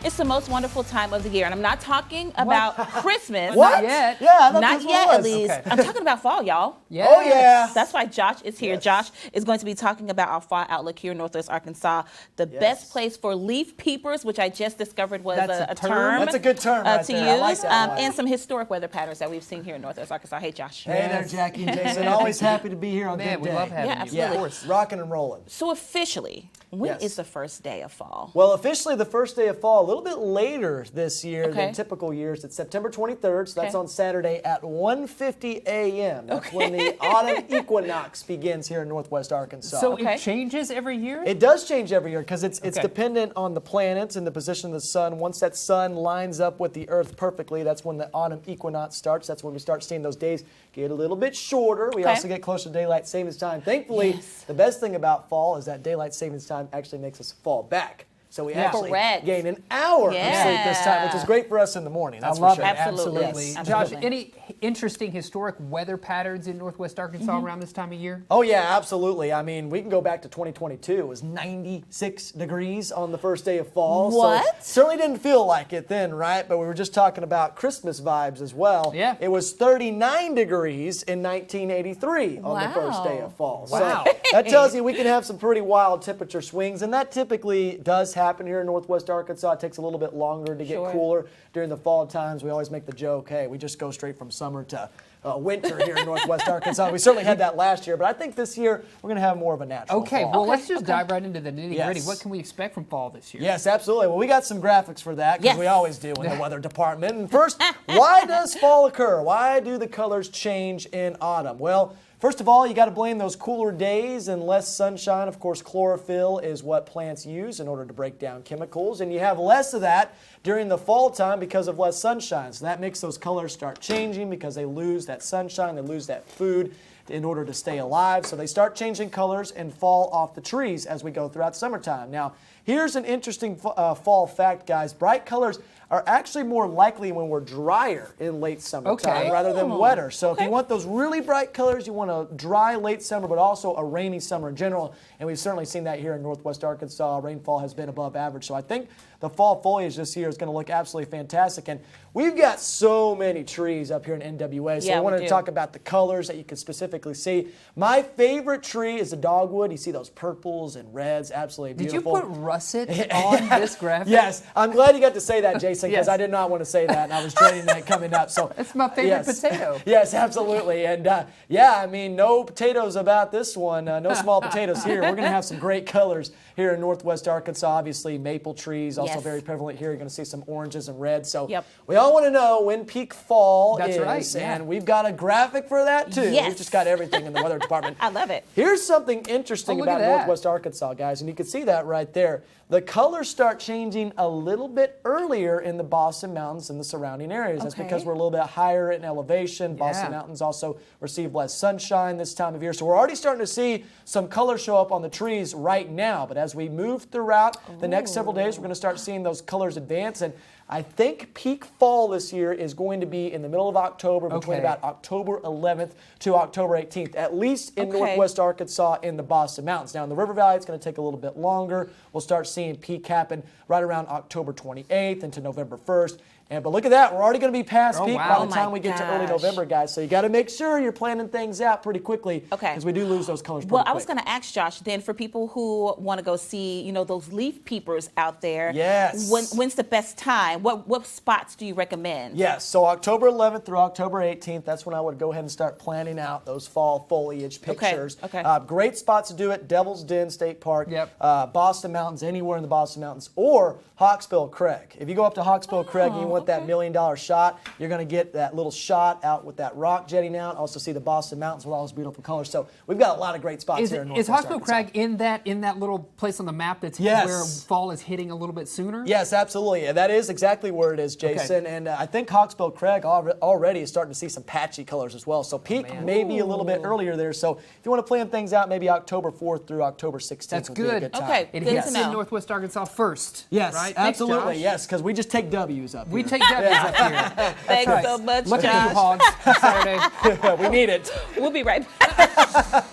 It's the most wonderful time of the year, and I'm not talking about Christmas. What? Not yet. Yeah, I thought Not this yet, was. at least. Okay. I'm talking about fall, y'all. Yes. Oh, yeah. That's why Josh is here. Yes. Josh is going to be talking about our fall outlook here in Northwest Arkansas. The Yes. best place for leaf peepers, which I just discovered was That's a a term? term. That's a good term right to there. use. I like that one. And some historic weather patterns that we've seen here in Northwest Arkansas. Hey, Josh. Hey there, Jackie and Jason. Always happy to be here on Man, Good we Day. love having Yeah, you. absolutely. Of Yeah, course. rocking and rolling. So officially, when Yes. is the first day of fall? Well, officially the first day of fall, a little bit later this year Okay. than typical years. It's September 23rd, so that's Okay. on Saturday at 1:50 a.m. That's when the autumn equinox begins here in Northwest Arkansas. So Okay. it changes every year? It does change every year because it's Okay. dependent on the planets and the position of the sun. Once that sun lines up with the earth perfectly, that's when the autumn equinox starts. That's when we start seeing those days get a little bit shorter. We Okay. also get closer to daylight savings time. Thankfully, Yes. the best thing about fall is that daylight savings time actually makes us fall back. So we actually Correct. gain an hour of sleep this time, which is Yeah. great for us in the morning. That's I love for it. sure. Absolutely. Absolutely. Yes. Josh, Absolutely. any interesting historic weather patterns in Northwest Arkansas around this time of year? Oh, yeah, absolutely. I mean, we can go back to 2022. It was 96 degrees on the first day of fall. What? So certainly didn't feel like it then, right? But we were just talking about Christmas vibes as well. Yeah. It was 39 degrees in 1983 on the first day of fall. Wow. So that tells you we can have some pretty wild temperature swings, and that typically does happen here in Northwest Arkansas. It takes a little bit longer to get Sure. cooler during the fall times. We always make the joke, hey, we just go straight from summer to winter here in Northwest Arkansas. We certainly had that last year, but I think this year we're going to have more of a natural Okay, fall. well, let's just dive right into the nitty gritty. Yes. What can we expect from fall this year? Yes, absolutely. Well, we got some graphics for that because Yes. we always do in the weather department. And first, why does fall occur? Why do the colors change in autumn? Well, first of all, you got to blame those cooler days and less sunshine. Of course, chlorophyll is what plants use in order to break down chemicals, and you have less of that during the fall time because of less sunshine. So that makes those colors start changing because they lose that sunshine, they lose that food in order to stay alive. So they start changing colors and fall off the trees as we go throughout summertime. Now, here's an interesting fall fact, guys. Bright colors are actually more likely when we're drier in late summertime Okay. rather than wetter. So if you want those really bright colors, you want a dry late summer, but also a rainy summer in general. And we've certainly seen that here in Northwest Arkansas. Rainfall has been above average. So I think the fall foliage this year is going to look absolutely fantastic. And we've got so many trees up here in NWA. So Yeah, we wanted we to do. talk about the colors that you can specifically see. My favorite tree is the dogwood. You see those purples and reds, absolutely Did you beautiful. put russet on this graphic? Yes, I'm glad you got to say that, Jason, because Yes. I did not want to say that, and I was dreading that coming up. So That's my favorite potato. Yes, absolutely, and yeah, I mean, no potatoes about this one. No small potatoes here. We're going to have some great colors here in Northwest Arkansas. Obviously, maple trees also Yes. very prevalent here. You're going to see some oranges and reds. So Yep. we all want to know when peak fall That's is, right, yeah. and we've got a graphic for that too. Yes. We've just got everything in the weather department. I love it. Here's something interesting Oh, look about at that. Northwest Arkansas, guys, and you can see that right there. The colors start changing a little bit earlier in the Boston Mountains and the surrounding areas. That's Okay. because we're a little bit higher in elevation. Boston Yeah. Mountains also receive less sunshine this time of year. So we're already starting to see some colors show up on the trees right now. But as we move throughout the next several days, we're going to start seeing those colors advance. And I think peak fall this year is going to be in the middle of October, between Okay. about October 11th to October 18th, at least in Okay. Northwest Arkansas in the Boston Mountains. Now in the River Valley, it's going to take a little bit longer. We'll start seeing peak happen right around October 28th into November 1st. But look at that, we're already going to be past Oh, peak wow. by Oh the time my we get to early gosh. November, guys. So you got to make sure you're planning things out pretty quickly, Okay. because we do lose those colors pretty Well, quick. I was going to ask Josh then, for people who want to go see, those leaf peepers out there. Yes. When's the best time? What spots do you recommend? Yes, so October 11th through October 18th, that's when I would go ahead and start planning out those fall foliage pictures. okay. Great spots to do it, Devil's Den State Park, Yep. Boston Mountains, anywhere in the Boston Mountains, or Hawksbill Crag. If you go up to Hawksbill Crag and you want that $1 million shot, you're going to get that little shot out with that rock jetting out. Also see the Boston Mountains with all those beautiful colors. So we've got a lot of great spots Is here in Hawksbill Northwest Arkansas. Crag in that little place on the map that's Yes. where fall is hitting a little bit sooner? Yes, absolutely. And that is exactly where it is, Jason. And I think Hawksbill Crag already is starting to see some patchy colors as well. So peak may be a little bit earlier there. So if you want to plan things out, maybe October 4th through October 16th That's would be a good. good time. Okay. It Good hits to know. in Northwest Arkansas first. Yes, right? Thanks, absolutely. Josh. Yes, because we just take W's up We here. take W's up here. Thanks Right. so much, Look at you Josh. hogs Saturday. We need it. We'll be right back.